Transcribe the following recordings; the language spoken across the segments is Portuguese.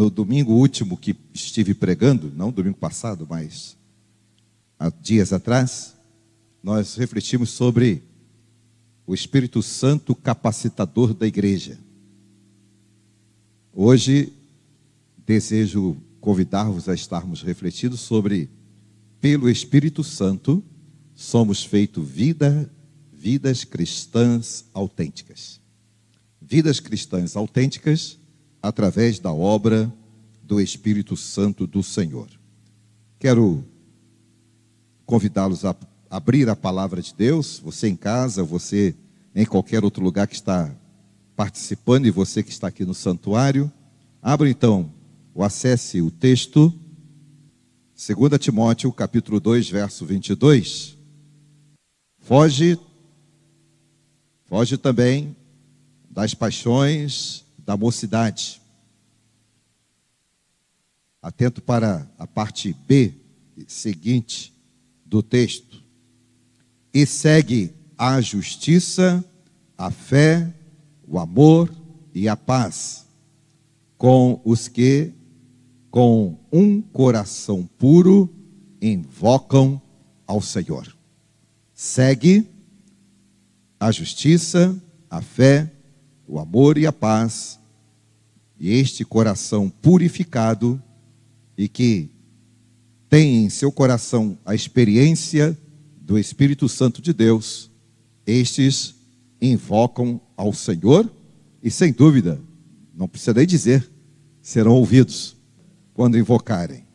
no domingo último que estive pregando, não domingo passado, mas há dias atrás, nós refletimos sobre o Espírito Santo capacitador da igreja. Hoje, desejo convidar-vos a estarmos refletindo sobre, pelo Espírito Santo, somos feitos vidas cristãs autênticas. Vidas cristãs autênticas através da obra do Espírito Santo do Senhor. Quero convidá-los a abrir a palavra de Deus, você em casa, você em qualquer outro lugar que está participando e você que está aqui no santuário. Abra então, ou acesse o texto, 2 Timóteo, capítulo 2, verso 22. Foge também das paixões da mocidade. Atento para a parte B seguinte do texto. E segue a justiça, a fé, o amor e a paz, com os que, com um coração puro, invocam ao Senhor. Segue a justiça, a fé, o amor e a paz, e este coração purificado, e que tem em seu coração a experiência do Espírito Santo de Deus, estes invocam ao Senhor e, sem dúvida, não precisa nem dizer, serão ouvidos quando invocarem.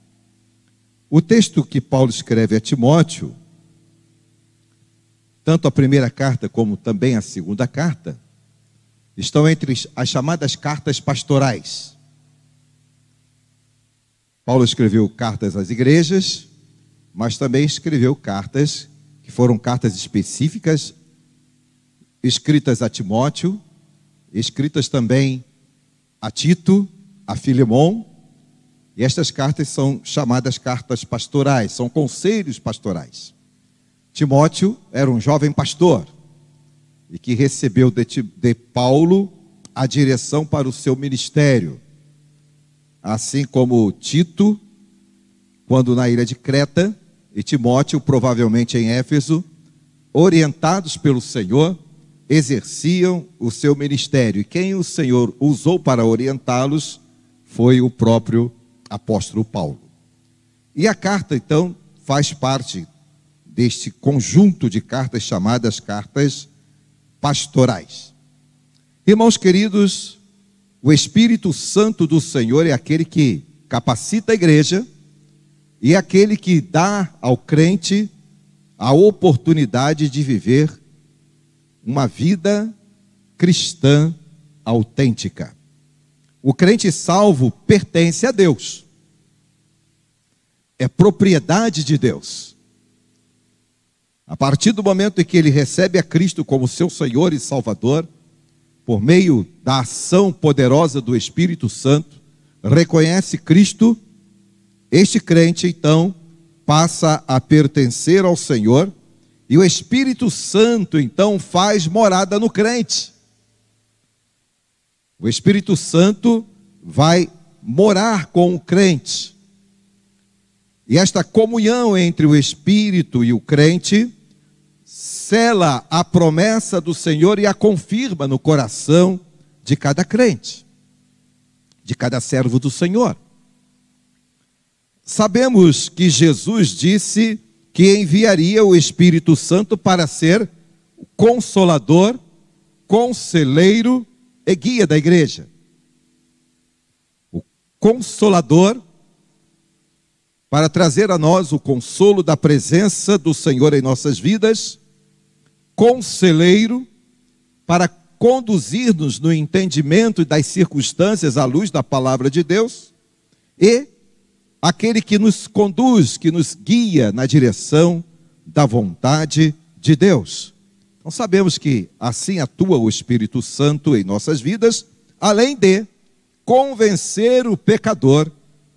O texto que Paulo escreve a Timóteo, tanto a primeira carta como também a segunda carta, estão entre as chamadas cartas pastorais. Paulo escreveu cartas às igrejas, mas também escreveu cartas que foram cartas específicas, escritas a Timóteo, escritas também a Tito, a Filemon, e estas cartas são chamadas cartas pastorais, são conselhos pastorais. Timóteo era um jovem pastor, e que recebeu de Paulo a direção para o seu ministério, assim como Tito, quando na ilha de Creta, e Timóteo, provavelmente em Éfeso, orientados pelo Senhor, exerciam o seu ministério. E quem o Senhor usou para orientá-los foi o próprio apóstolo Paulo. E a carta, então, faz parte deste conjunto de cartas chamadas cartas pastorais. Irmãos queridos, o Espírito Santo do Senhor é aquele que capacita a igreja e é aquele que dá ao crente a oportunidade de viver uma vida cristã autêntica. O crente salvo pertence a Deus. É propriedade de Deus. A partir do momento em que ele recebe a Cristo como seu Senhor e Salvador, por meio da ação poderosa do Espírito Santo, reconhece Cristo, este crente então passa a pertencer ao Senhor, e o Espírito Santo então faz morada no crente. O Espírito Santo vai morar com o crente. E esta comunhão entre o Espírito e o crente sela a promessa do Senhor e a confirma no coração de cada crente, de cada servo do Senhor. Sabemos que Jesus disse que enviaria o Espírito Santo para ser o consolador, conselheiro e guia da igreja. O consolador, para trazer a nós o consolo da presença do Senhor em nossas vidas. Conselheiro, para conduzir-nos no entendimento das circunstâncias à luz da palavra de Deus. E aquele que nos conduz, que nos guia na direção da vontade de Deus. Então sabemos que assim atua o Espírito Santo em nossas vidas, além de convencer o pecador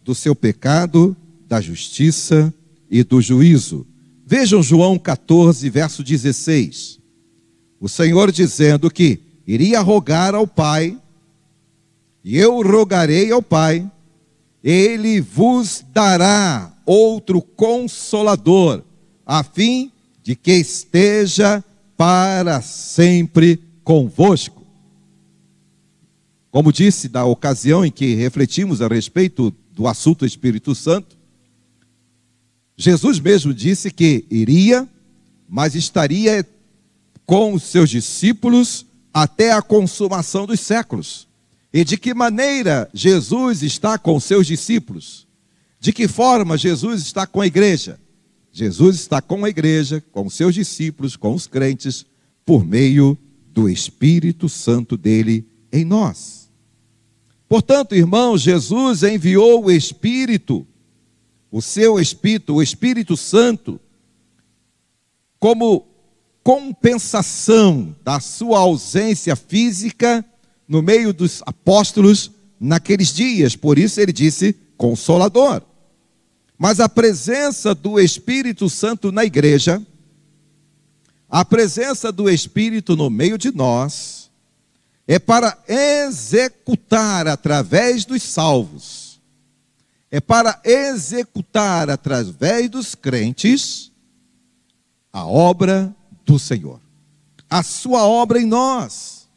do seu pecado, da justiça e do juízo. Vejam João 14, verso 16. O Senhor dizendo que iria rogar ao Pai, e eu rogarei ao Pai, ele vos dará outro Consolador, a fim de que esteja para sempre convosco. Como disse na ocasião em que refletimos a respeito do assunto Espírito Santo, Jesus mesmo disse que iria, mas estaria com os seus discípulos até a consumação dos séculos. E de que maneira Jesus está com os seus discípulos? De que forma Jesus está com a igreja? Jesus está com a igreja, com os seus discípulos, com os crentes, por meio do Espírito Santo dele em nós. Portanto, irmãos, Jesus enviou o Espírito, o seu Espírito, o Espírito Santo, como compensação da sua ausência física no meio dos apóstolos naqueles dias. Por isso ele disse Consolador. Mas a presença do Espírito Santo na igreja, a presença do Espírito no meio de nós, é para executar através dos salvos, é para executar através dos crentes a obra do Senhor, a sua obra em nós.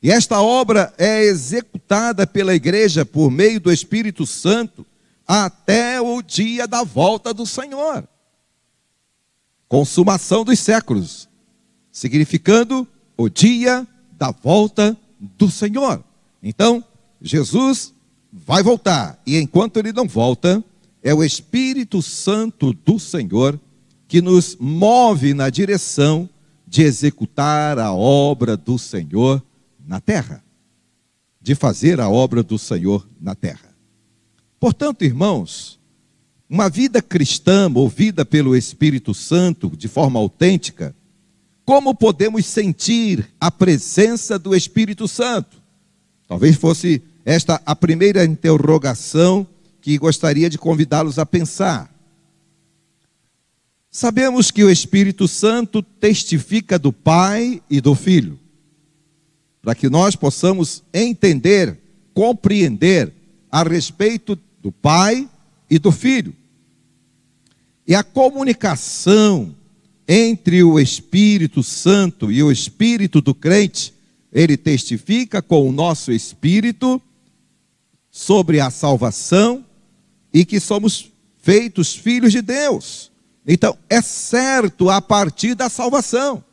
E esta obra é executada pela igreja por meio do Espírito Santo até o dia da volta do Senhor. Consumação dos séculos, significando o dia da volta do Senhor. Então, Jesus vai voltar, e enquanto ele não volta, é o Espírito Santo do Senhor que nos move na direção de executar a obra do Senhor na terra, de fazer a obra do Senhor na terra. Portanto, irmãos, uma vida cristã movida pelo Espírito Santo de forma autêntica, como podemos sentir a presença do Espírito Santo? Talvez fosse esta a primeira interrogação que gostaria de convidá-los a pensar. Sabemos que o Espírito Santo testifica do Pai e do Filho, para que nós possamos entender, compreender a respeito do Pai e do Filho. E a comunicação entre o Espírito Santo e o Espírito do crente, ele testifica com o nosso espírito sobre a salvação e que somos feitos filhos de Deus. Então, é certo a partir da salvação.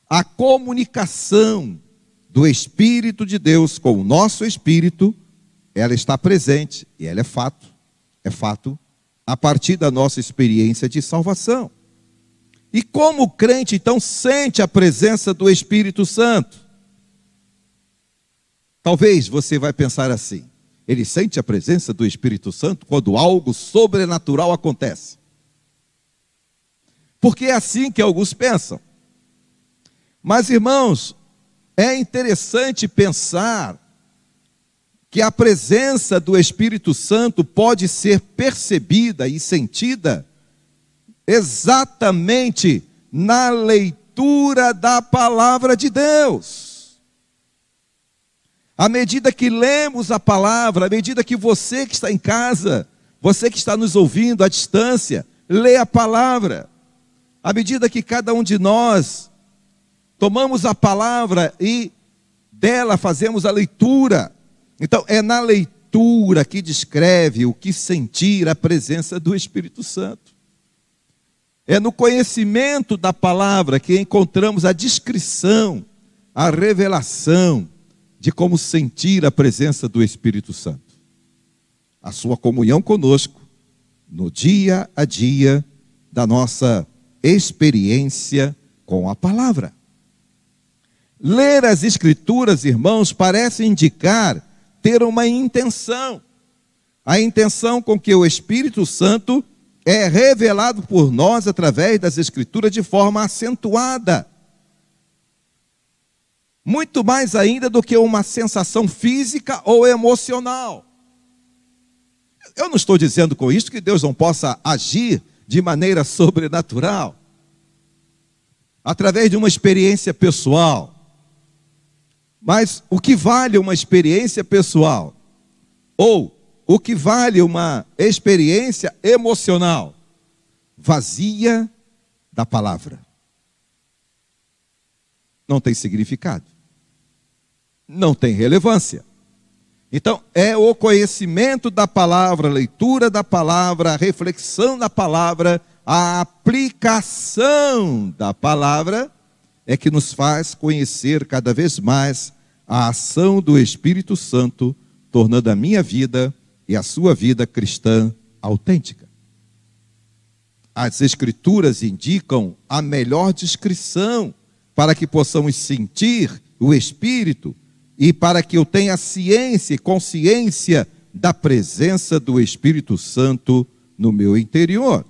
A comunicação do Espírito de Deus com o nosso espírito, ela está presente e ela é fato, a partir da nossa experiência de salvação. E como o crente, então, sente a presença do Espírito Santo? Talvez você vai pensar assim, ele sente a presença do Espírito Santo quando algo sobrenatural acontece. Porque é assim que alguns pensam. Mas, irmãos, é interessante pensar que a presença do Espírito Santo pode ser percebida e sentida exatamente na leitura da palavra de Deus. À medida que lemos a palavra, à medida que você que está em casa, você que está nos ouvindo à distância, lê a palavra, à medida que cada um de nós tomamos a palavra e dela fazemos a leitura. Então, é na leitura que descreve o que sentir a presença do Espírito Santo. É no conhecimento da palavra que encontramos a descrição, a revelação de como sentir a presença do Espírito Santo. A sua comunhão conosco, no dia a dia da nossa experiência com a palavra. Ler as Escrituras, irmãos, parece indicar ter uma intenção. A intenção com que o Espírito Santo é revelado por nós através das Escrituras de forma acentuada. Muito mais ainda do que uma sensação física ou emocional. Eu não estou dizendo com isso que Deus não possa agir de maneira sobrenatural, através de uma experiência pessoal. Mas o que vale uma experiência pessoal? Ou o que vale uma experiência emocional vazia da palavra? Não tem significado, não tem relevância. Então, é o conhecimento da palavra, a leitura da palavra, a reflexão da palavra, a aplicação da palavra, é que nos faz conhecer cada vez mais a ação do Espírito Santo, tornando a minha vida e a sua vida cristã autêntica. As Escrituras indicam a melhor descrição para que possamos sentir o Espírito e para que eu tenha ciência e consciência da presença do Espírito Santo no meu interior.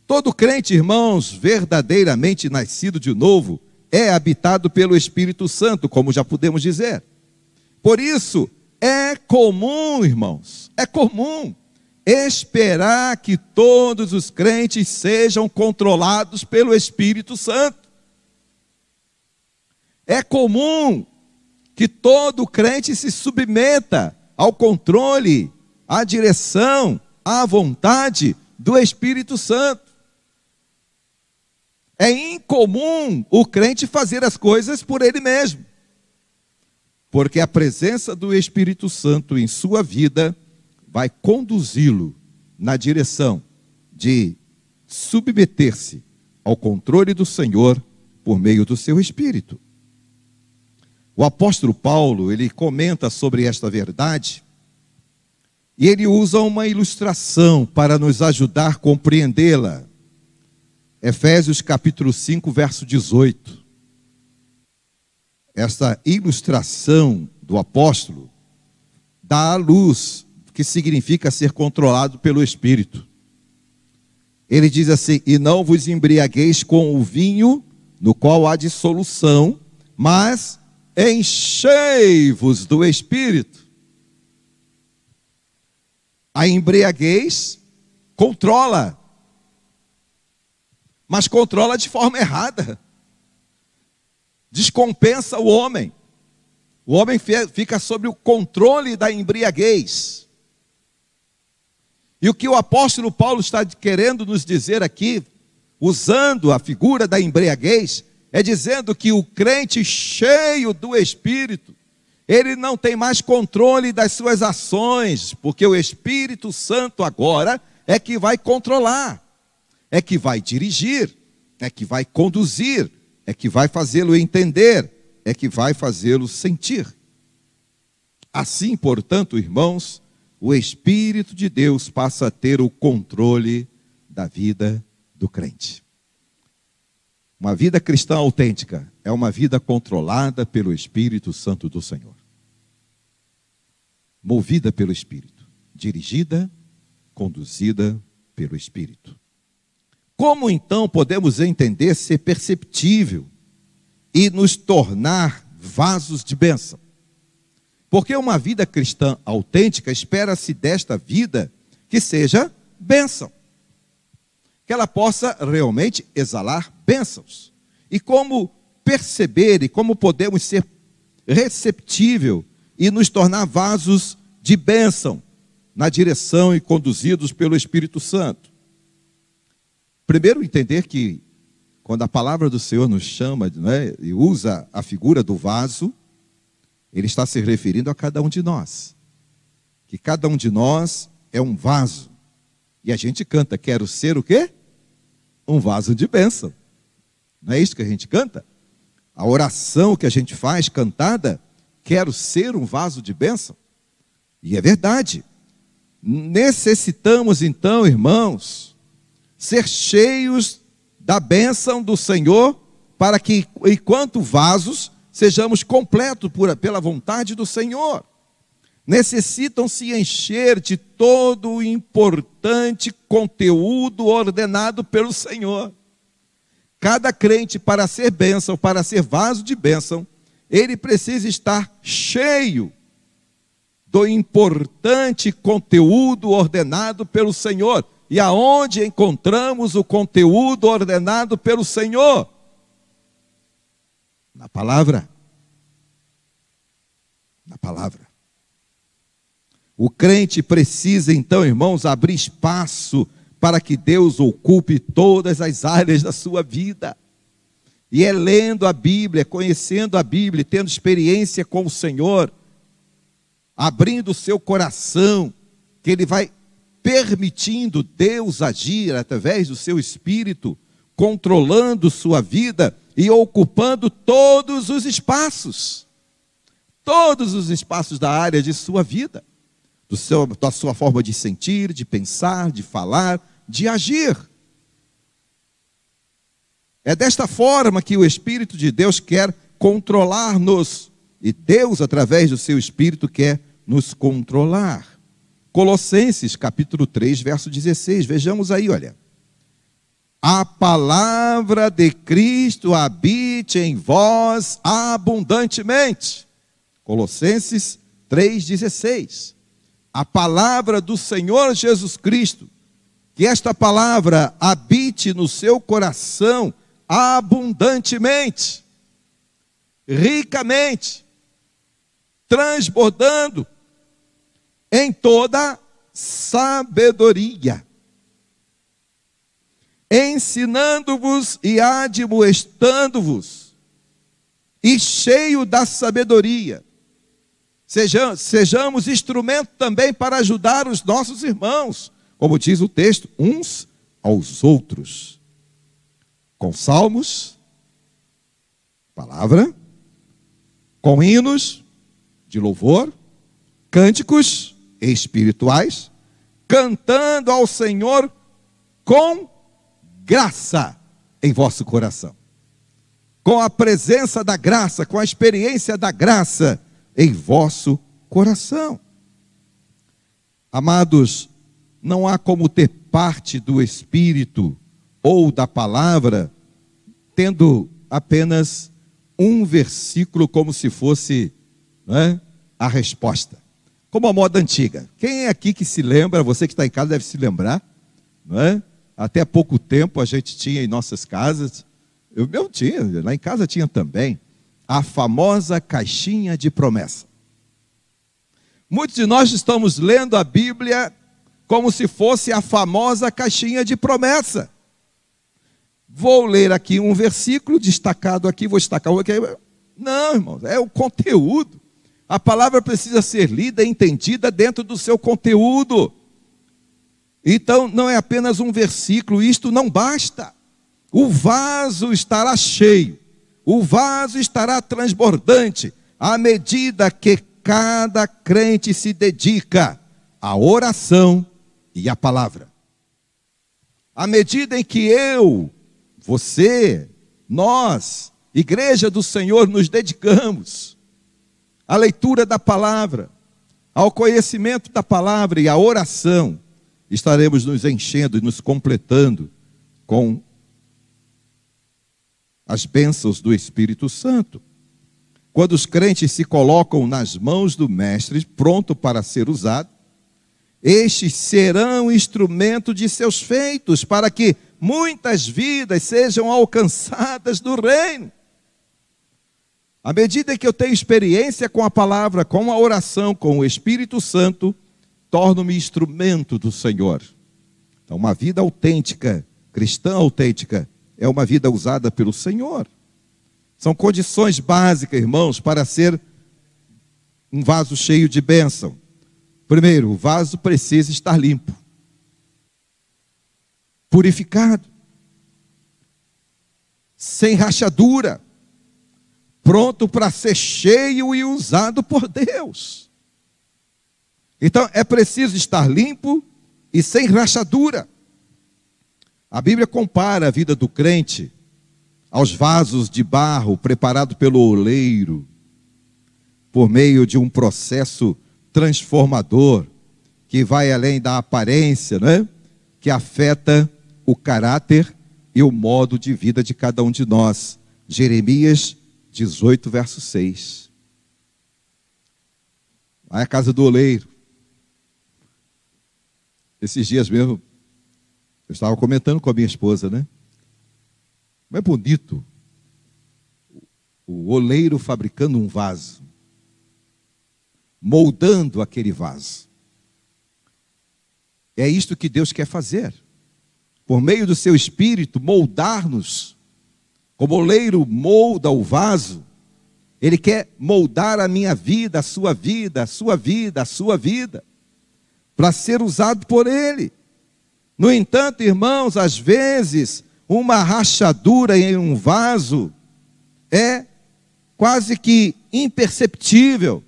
Todo crente, irmãos, verdadeiramente nascido de novo, é habitado pelo Espírito Santo, como já podemos dizer. Por isso, é comum, irmãos, é comum esperar que todos os crentes sejam controlados pelo Espírito Santo. É comum que todo crente se submeta ao controle, à direção, à vontade do Espírito Santo. É incomum o crente fazer as coisas por ele mesmo, porque a presença do Espírito Santo em sua vida vai conduzi-lo na direção de submeter-se ao controle do Senhor por meio do seu Espírito. O apóstolo Paulo, ele comenta sobre esta verdade e ele usa uma ilustração para nos ajudar a compreendê-la. Efésios capítulo 5, verso 18. Esta ilustração do apóstolo dá à luz o que significa ser controlado pelo Espírito. Ele diz assim: e não vos embriagueis com o vinho, no qual há dissolução, mas enchei-vos do Espírito. A embriaguez controla, mas controla de forma errada. Descompensa o homem. O homem fica sob o controle da embriaguez. E o que o apóstolo Paulo está querendo nos dizer aqui, usando a figura da embriaguez, é dizendo que o crente cheio do Espírito, ele não tem mais controle das suas ações, porque o Espírito Santo agora é que vai controlar, é que vai dirigir, é que vai conduzir, é que vai fazê-lo entender, é que vai fazê-lo sentir. Assim, portanto, irmãos, o Espírito de Deus passa a ter o controle da vida do crente. Uma vida cristã autêntica é uma vida controlada pelo Espírito Santo do Senhor. Movida pelo Espírito, dirigida, conduzida pelo Espírito. Como então podemos entender ser perceptível e nos tornar vasos de bênção? Porque uma vida cristã autêntica espera-se desta vida que seja bênção, que ela possa realmente exalar bênçãos. E como perceber e como podemos ser receptível e nos tornar vasos de bênção na direção e conduzidos pelo Espírito Santo? Primeiro, entender que quando a palavra do Senhor nos chama, e usa a figura do vaso, ele está se referindo a cada um de nós. Que cada um de nós é um vaso. E a gente canta: quero ser o quê? Um vaso de bênção. Não é isso que a gente canta? A oração que a gente faz cantada: quero ser um vaso de bênção. E é verdade. Necessitamos então, irmãos, ser cheios da bênção do Senhor, para que, enquanto vasos, sejamos completos pela vontade do Senhor. Necessitam se encher de todo o importante conteúdo ordenado pelo Senhor. Cada crente, para ser bênção, para ser vaso de bênção, ele precisa estar cheio do importante conteúdo ordenado pelo Senhor. E aonde encontramos o conteúdo ordenado pelo Senhor? Na palavra. Na palavra. O crente precisa, então, irmãos, abrir espaço para que Deus ocupe todas as áreas da sua vida. E é lendo a Bíblia, conhecendo a Bíblia, tendo experiência com o Senhor, abrindo o seu coração, que Ele vai permitindo Deus agir através do seu Espírito, controlando sua vida e ocupando todos os espaços da área de sua vida, da sua forma de sentir, de pensar, de falar, de agir. É desta forma que o Espírito de Deus quer controlar-nos, e Deus, através do seu Espírito, quer nos controlar. Colossenses, capítulo 3, verso 16, vejamos aí, olha. A palavra de Cristo habite em vós abundantemente. Colossenses 3,16. A palavra do Senhor Jesus Cristo, que esta palavra habite no seu coração abundantemente, ricamente, transbordando em toda sabedoria, ensinando-vos e admoestando-vos, e cheio da sabedoria, sejamos instrumento também para ajudar os nossos irmãos, como diz o texto, uns aos outros, com salmos, palavra, com hinos de louvor, cânticos espirituais, cantando ao Senhor com graça em vosso coração, com a presença da graça, com a experiência da graça em vosso coração. Amados, não há como ter parte do Espírito ou da palavra tendo apenas um versículo como se fosse, não é, a resposta. Como a moda antiga. Quem é aqui que se lembra, você que está em casa deve se lembrar, não é? Até há pouco tempo a gente tinha em nossas casas, eu tinha, lá em casa tinha também, a famosa caixinha de promessa. Muitos de nós estamos lendo a Bíblia como se fosse a famosa caixinha de promessa. Vou ler aqui um versículo destacado aqui, vou destacar o aqui. Não, irmãos, é o conteúdo. A palavra precisa ser lida e entendida dentro do seu conteúdo. Então, não é apenas um versículo, isto não basta. O vaso estará cheio, o vaso estará transbordante, à medida que cada crente se dedica à oração e à palavra. À medida em que eu, você, nós, Igreja do Senhor, nos dedicamos à leitura da palavra, ao conhecimento da palavra e à oração, estaremos nos enchendo e nos completando com as bênçãos do Espírito Santo. Quando os crentes se colocam nas mãos do Mestre, pronto para ser usado, estes serão instrumento de seus feitos, para que muitas vidas sejam alcançadas do reino. À medida que eu tenho experiência com a palavra, com a oração, com o Espírito Santo, torno-me instrumento do Senhor. Então, uma vida autêntica, cristã autêntica, é uma vida usada pelo Senhor. São condições básicas, irmãos, para ser um vaso cheio de bênção. Primeiro, o vaso precisa estar limpo, purificado, sem rachadura, pronto para ser cheio e usado por Deus. Então, é preciso estar limpo e sem rachadura. A Bíblia compara a vida do crente aos vasos de barro preparado pelo oleiro, por meio de um processo transformador, que vai além da aparência, né? Que afeta o caráter e o modo de vida de cada um de nós. Jeremias 18, verso 6. Vai à casa do oleiro. Esses dias mesmo, eu estava comentando com a minha esposa, né? Como é bonito o oleiro fabricando um vaso, moldando aquele vaso. É isto que Deus quer fazer. Por meio do seu Espírito, moldar-nos. Como o oleiro molda o vaso, Ele quer moldar a minha vida, a sua vida, a sua vida, a sua vida, para ser usado por Ele. No entanto, irmãos, às vezes, uma rachadura em um vaso é quase que imperceptível,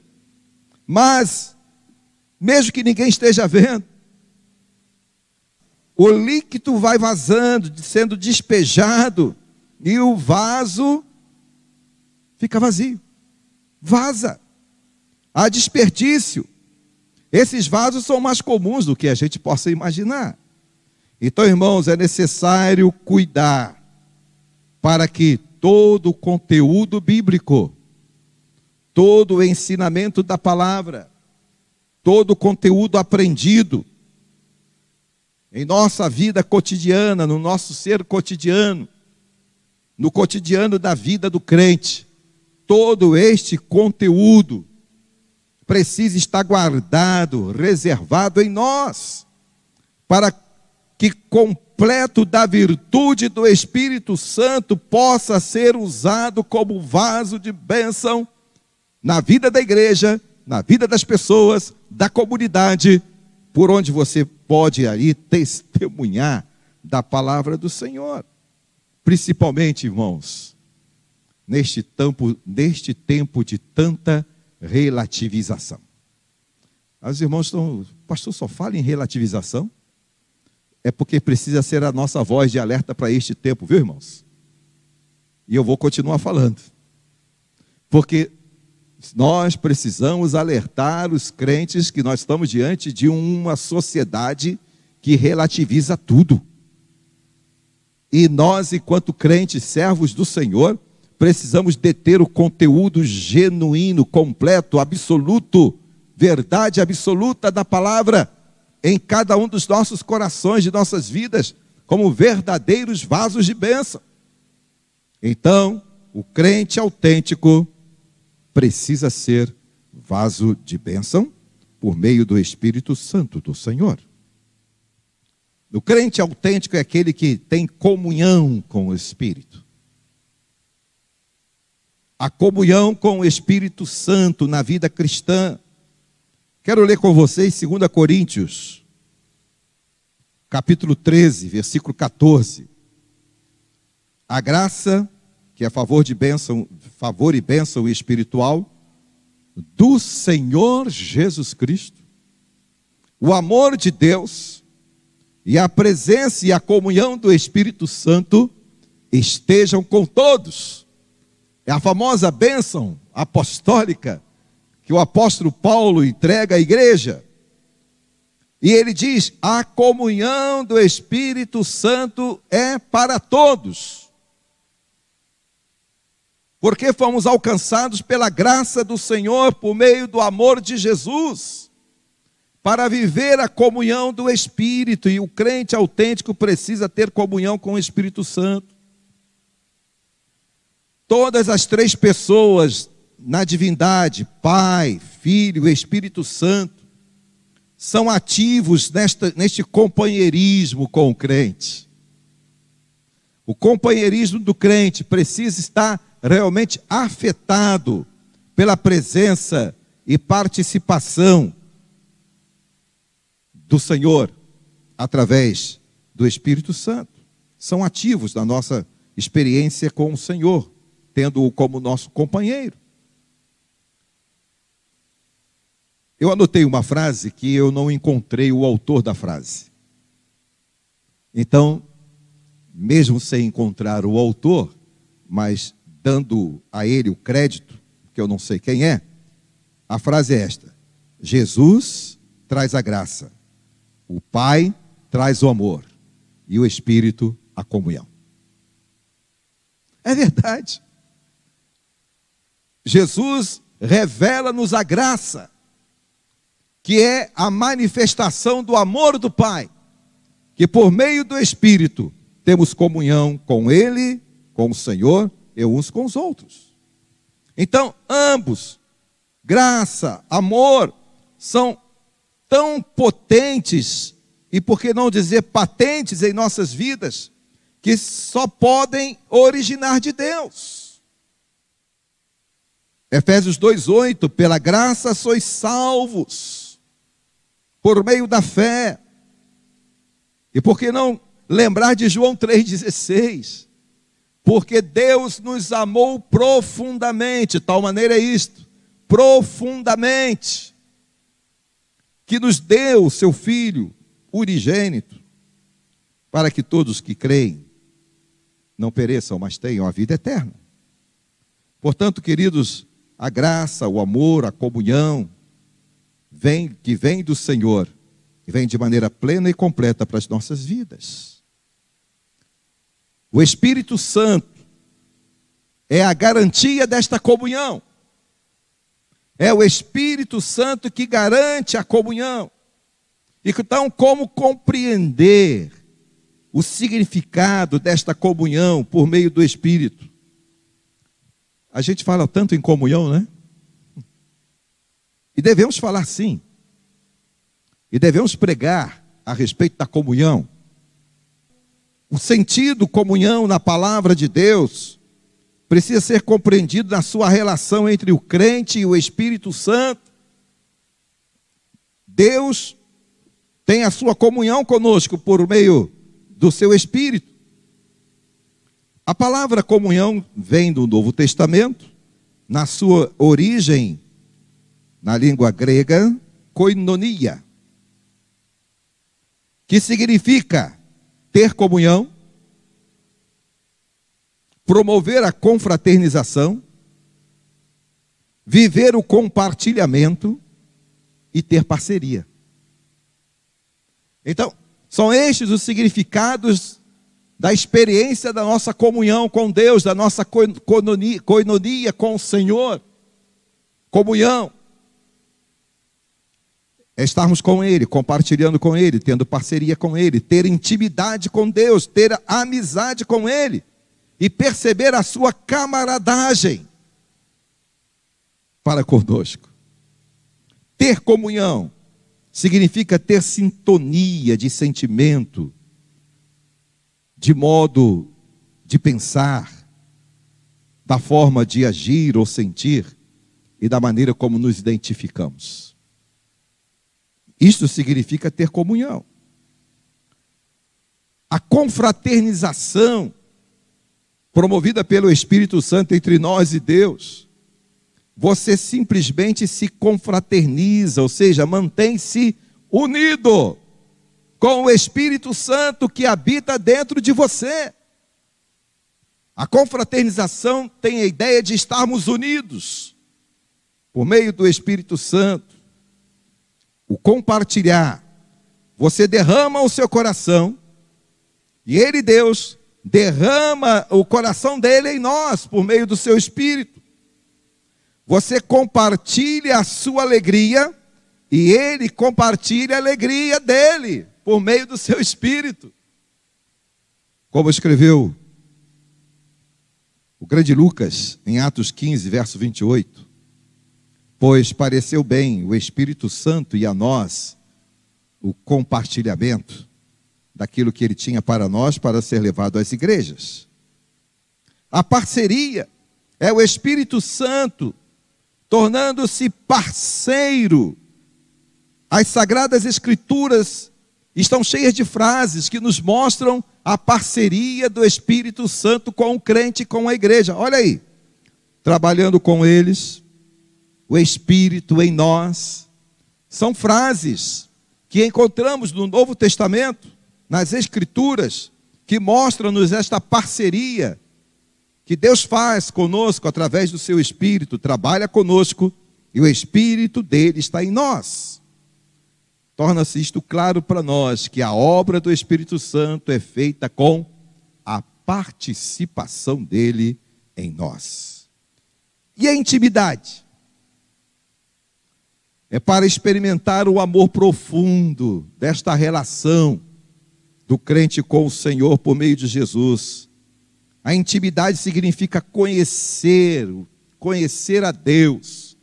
mas, mesmo que ninguém esteja vendo, o líquido vai vazando, sendo despejado, e o vaso fica vazio. Vaza. Há desperdício. Esses vasos são mais comuns do que a gente possa imaginar. Então, irmãos, é necessário cuidar para que todo o conteúdo bíblico, todo o ensinamento da palavra, todo o conteúdo aprendido em nossa vida cotidiana, no nosso ser cotidiano, no cotidiano da vida do crente, todo este conteúdo precisa estar guardado, reservado em nós, para que completo da virtude do Espírito Santo possa ser usado como vaso de bênção na vida da igreja, na vida das pessoas, da comunidade, por onde você pode aí testemunhar da palavra do Senhor. Principalmente, irmãos, neste tempo de tanta relativização. Os irmãos estão, pastor, só fala em relativização? É porque precisa ser a nossa voz de alerta para este tempo, viu, irmãos? E eu vou continuar falando. Porque nós precisamos alertar os crentes que nós estamos diante de uma sociedade que relativiza tudo. E nós, enquanto crentes, servos do Senhor, precisamos deter o conteúdo genuíno, completo, absoluto, verdade absoluta da palavra em cada um dos nossos corações, de nossas vidas, como verdadeiros vasos de bênção. Então, o crente autêntico precisa ser vaso de bênção por meio do Espírito Santo do Senhor. O crente autêntico é aquele que tem comunhão com o Espírito. A comunhão com o Espírito Santo na vida cristã. Quero ler com vocês 2 Coríntios, capítulo 13, versículo 14. A graça, que é favor e bênção espiritual, do Senhor Jesus Cristo, o amor de Deus e a presença e a comunhão do Espírito Santo estejam com todos. É a famosa bênção apostólica que o apóstolo Paulo entrega à igreja. E ele diz: a comunhão do Espírito Santo é para todos. Porque fomos alcançados pela graça do Senhor por meio do amor de Jesus, para viver a comunhão do Espírito. E o crente autêntico precisa ter comunhão com o Espírito Santo. Todas as três pessoas na divindade, Pai, Filho e Espírito Santo, são ativos neste companheirismo com o crente. O companheirismo do crente precisa estar realmente afetado pela presença e participação do Senhor através do Espírito Santo. São ativos na nossa experiência com o Senhor, tendo-o como nosso companheiro. Eu anotei uma frase que eu não encontrei o autor da frase. Então, mesmo sem encontrar o autor, mas dando a ele o crédito, que eu não sei quem é, a frase é esta: Jesus traz a graça, o Pai traz o amor e o Espírito a comunhão. É verdade. Jesus revela-nos a graça, que é a manifestação do amor do Pai, que por meio do Espírito temos comunhão com Ele, com o Senhor e uns com os outros. Então, ambos, graça, amor, são tão potentes e por que não dizer patentes em nossas vidas, que só podem originar de Deus. Efésios 2:8, pela graça sois salvos, por meio da fé. E por que não lembrar de João 3,16? Porque Deus nos amou profundamente, tal maneira é isto, profundamente, que nos deu o seu Filho unigênito, para que todos que creem não pereçam, mas tenham a vida eterna. Portanto, queridos, a graça, o amor, a comunhão, que vem do Senhor, e vem de maneira plena e completa para as nossas vidas. O Espírito Santo é a garantia desta comunhão. É o Espírito Santo que garante a comunhão. Então, como compreender o significado desta comunhão por meio do Espírito? A gente fala tanto em comunhão, né? E devemos falar sim. E devemos pregar a respeito da comunhão. O sentido comunhão na palavra de Deus precisa ser compreendido na sua relação entre o crente e o Espírito Santo. Deus tem a sua comunhão conosco por meio do seu Espírito. A palavra comunhão vem do Novo Testamento, na sua origem, na língua grega, koinonia, que significa ter comunhão, promover a confraternização, viver o compartilhamento e ter parceria. Então, são estes os significados da experiência da nossa comunhão com Deus, da nossa koinonia com o Senhor. Comunhão é estarmos com Ele, compartilhando com Ele, tendo parceria com Ele, ter intimidade com Deus, ter amizade com Ele e perceber a sua camaradagem para conosco. Ter comunhão significa ter sintonia de sentimento, de modo de pensar, da forma de agir ou sentir e da maneira como nos identificamos. Isto significa ter comunhão. A confraternização promovida pelo Espírito Santo entre nós e Deus, você simplesmente se confraterniza, ou seja, mantém-se unido com o Espírito Santo que habita dentro de você. A confraternização tem a ideia de estarmos unidos por meio do Espírito Santo. O compartilhar, você derrama o seu coração e Ele, Deus, derrama o coração dele em nós por meio do seu Espírito. Você compartilha a sua alegria e Ele compartilha a alegria dele por meio do seu Espírito. Como escreveu o grande Lucas em Atos 15, verso 28. Pois pareceu bem o Espírito Santo e a nós o compartilhamento daquilo que Ele tinha para nós para ser levado às igrejas. A parceria é o Espírito Santo tornando-se parceiro. As Sagradas Escrituras estão cheias de frases que nos mostram a parceria do Espírito Santo com o crente e com a igreja. Olha aí, trabalhando com eles, o Espírito em nós. São frases que encontramos no Novo Testamento, nas Escrituras, que mostram-nos esta parceria que Deus faz conosco através do seu Espírito, trabalha conosco e o Espírito dele está em nós. Torna-se isto claro para nós, que a obra do Espírito Santo é feita com a participação dele em nós. E a intimidade? É para experimentar o amor profundo desta relação do crente com o Senhor por meio de Jesus. A intimidade significa conhecer a Deus,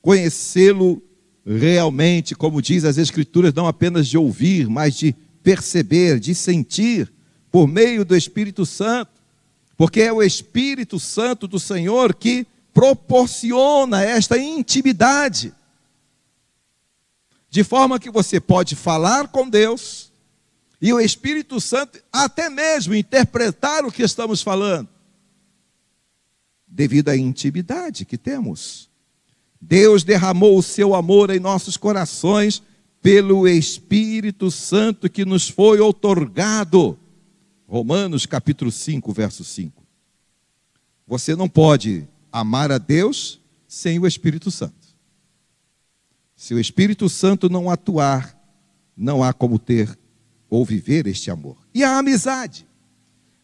conhecê-lo realmente, como diz as Escrituras, não apenas de ouvir, mas de perceber, de sentir, por meio do Espírito Santo, porque é o Espírito Santo do Senhor que proporciona esta intimidade, de forma que você pode falar com Deus, e o Espírito Santo até mesmo interpretar o que estamos falando, devido à intimidade que temos. Deus derramou o seu amor em nossos corações pelo Espírito Santo que nos foi outorgado. Romanos capítulo 5, verso 5. Você não pode amar a Deus sem o Espírito Santo. Se o Espírito Santo não atuar, não há como ter ou viver este amor. E a amizade.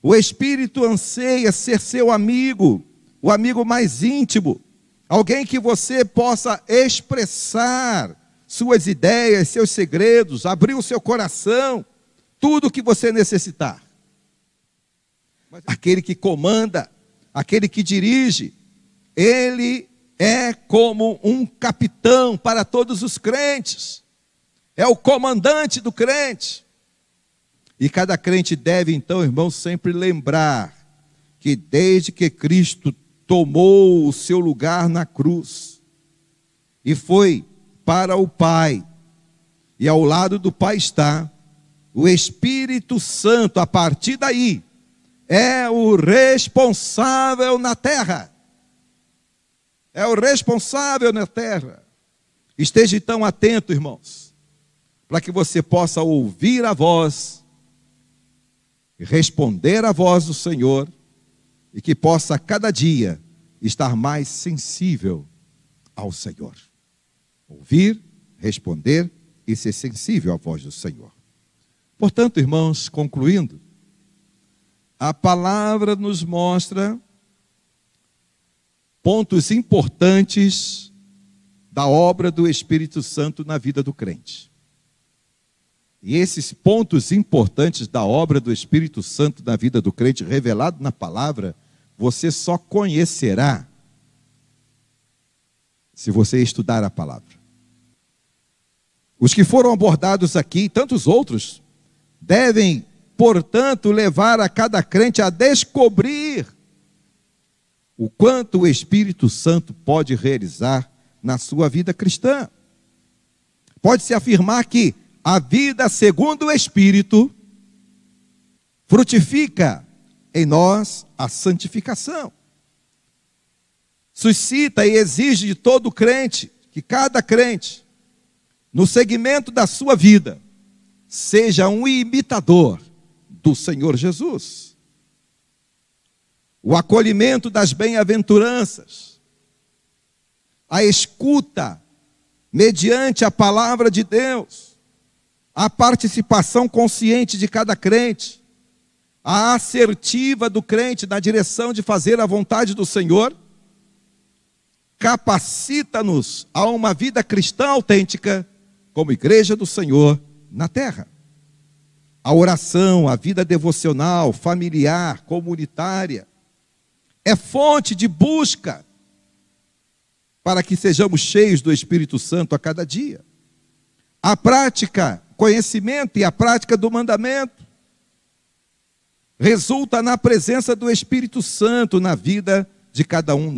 O Espírito anseia ser seu amigo, o amigo mais íntimo, alguém que você possa expressar suas ideias, seus segredos, abrir o seu coração, tudo o que você necessitar. Aquele que comanda, aquele que dirige, ele é como um capitão para todos os crentes, é o comandante do crente. E cada crente deve, então, irmão, sempre lembrar que desde que Cristo tomou o seu lugar na cruz e foi para o Pai, e ao lado do Pai está o Espírito Santo, a partir daí, é o responsável na terra. É o responsável na terra. Esteja então atento, irmãos, para que você possa ouvir a voz, responder à voz do Senhor, e que possa cada dia estar mais sensível ao Senhor. Ouvir, responder e ser sensível à voz do Senhor. Portanto, irmãos, concluindo, a palavra nos mostra pontos importantes da obra do Espírito Santo na vida do crente. E esses pontos importantes da obra do Espírito Santo na vida do crente, revelado na palavra, você só conhecerá se você estudar a palavra. Os que foram abordados aqui, tantos outros, devem, portanto, levar a cada crente a descobrir o quanto o Espírito Santo pode realizar na sua vida cristã. Pode-se afirmar que a vida segundo o Espírito frutifica em nós a santificação. Suscita e exige de todo crente, que cada crente, no segmento da sua vida, seja um imitador do Senhor Jesus. O acolhimento das bem-aventuranças, a escuta mediante a palavra de Deus, a participação consciente de cada crente, a assertiva do crente na direção de fazer a vontade do Senhor, capacita-nos a uma vida cristã autêntica como igreja do Senhor na terra. A oração, a vida devocional, familiar, comunitária, é fonte de busca para que sejamos cheios do Espírito Santo a cada dia. A prática, conhecimento e a prática do mandamento resulta na presença do Espírito Santo na vida de cada um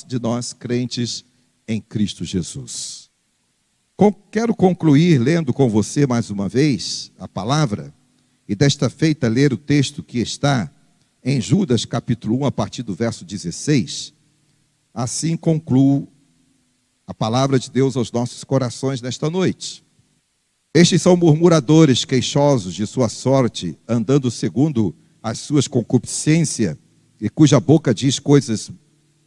de nós crentes em Cristo Jesus. Quero concluir lendo com você mais uma vez a palavra, e desta feita ler o texto que está em Judas capítulo 1, a partir do verso 16. Assim concluo a palavra de Deus aos nossos corações nesta noite. Estes são murmuradores, queixosos de sua sorte, andando segundo as suas concupiscências, e cuja boca diz coisas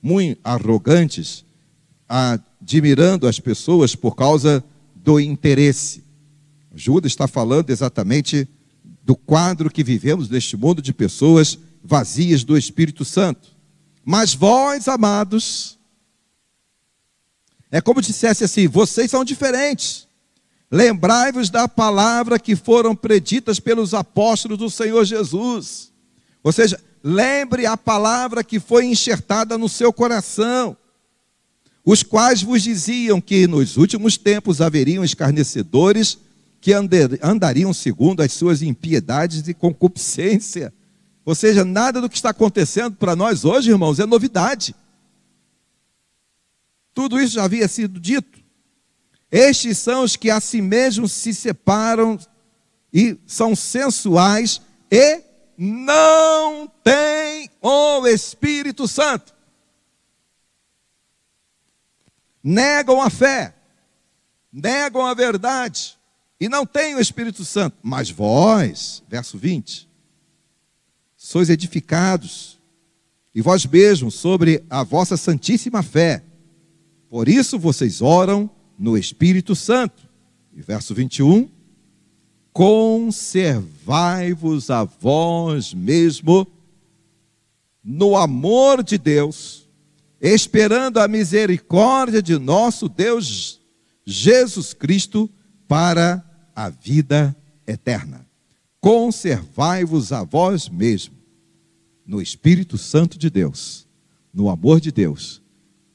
muito arrogantes, admirando as pessoas por causa do interesse. Judas está falando exatamente do quadro que vivemos neste mundo de pessoas vazias do Espírito Santo. Mas vós, amados, é como dissesse assim: vocês são diferentes. Lembrai-vos da palavra que foram preditas pelos apóstolos do Senhor Jesus. Ou seja, lembre a palavra que foi enxertada no seu coração, os quais vos diziam que nos últimos tempos haveriam escarnecedores, que andariam segundo as suas impiedades e concupiscência. Ou seja, nada do que está acontecendo para nós hoje, irmãos, é novidade. Tudo isso já havia sido dito. Estes são os que a si mesmos se separam e são sensuais e não têm o Espírito Santo. Negam a fé, negam a verdade e não têm o Espírito Santo. Mas vós, verso 20, sois edificados, e vós mesmos, sobre a vossa santíssima fé. Por isso vocês oram no Espírito Santo. E verso 21, conservai-vos a vós mesmo no amor de Deus, esperando a misericórdia de nosso Deus Jesus Cristo para a vida eterna. Conservai-vos a vós mesmo no Espírito Santo de Deus, no amor de Deus,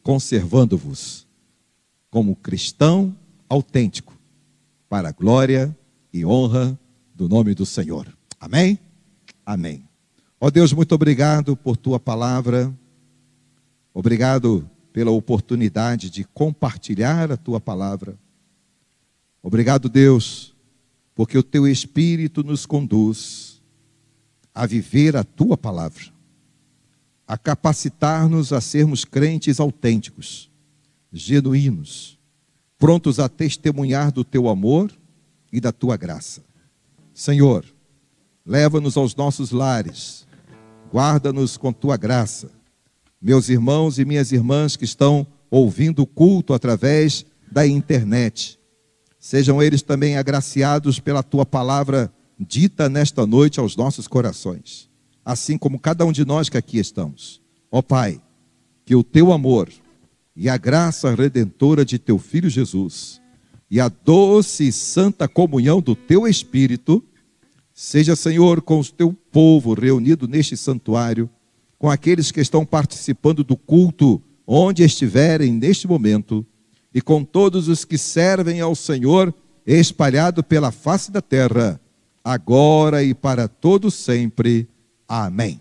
conservando-vos como cristão autêntico, para a glória e honra do nome do Senhor. Amém? Amém. Ó Deus, muito obrigado por tua palavra. Obrigado pela oportunidade de compartilhar a tua palavra. Obrigado, Deus, porque o teu Espírito nos conduz a viver a tua palavra, a capacitar-nos a sermos crentes autênticos, genuínos, prontos a testemunhar do teu amor e da tua graça. Senhor, leva-nos aos nossos lares, guarda-nos com tua graça. Meus irmãos e minhas irmãs que estão ouvindo o culto através da internet, sejam eles também agraciados pela tua palavra dita nesta noite aos nossos corações, assim como cada um de nós que aqui estamos. Ó Pai, que o teu amor e a graça redentora de teu Filho Jesus e a doce e santa comunhão do teu Espírito seja, Senhor, com o teu povo reunido neste santuário, com aqueles que estão participando do culto onde estiverem neste momento, e com todos os que servem ao Senhor espalhado pela face da terra, agora e para todo sempre. Amém.